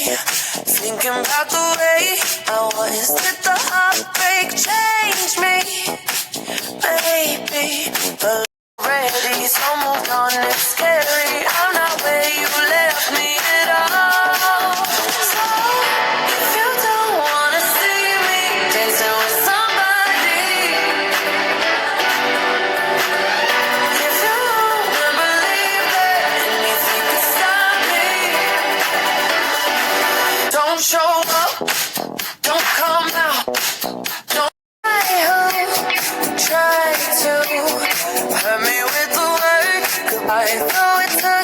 Thinking about the way I was. Did the heartbreak change me? Maybe, but already so moved on. It's scary. I'm not where you left me at all. So if you don't wanna see me dancing with somebody, if you don't believe that anything can stop me, don't show up, don't come out, don't try to hurt me with the word goodbye. Though it took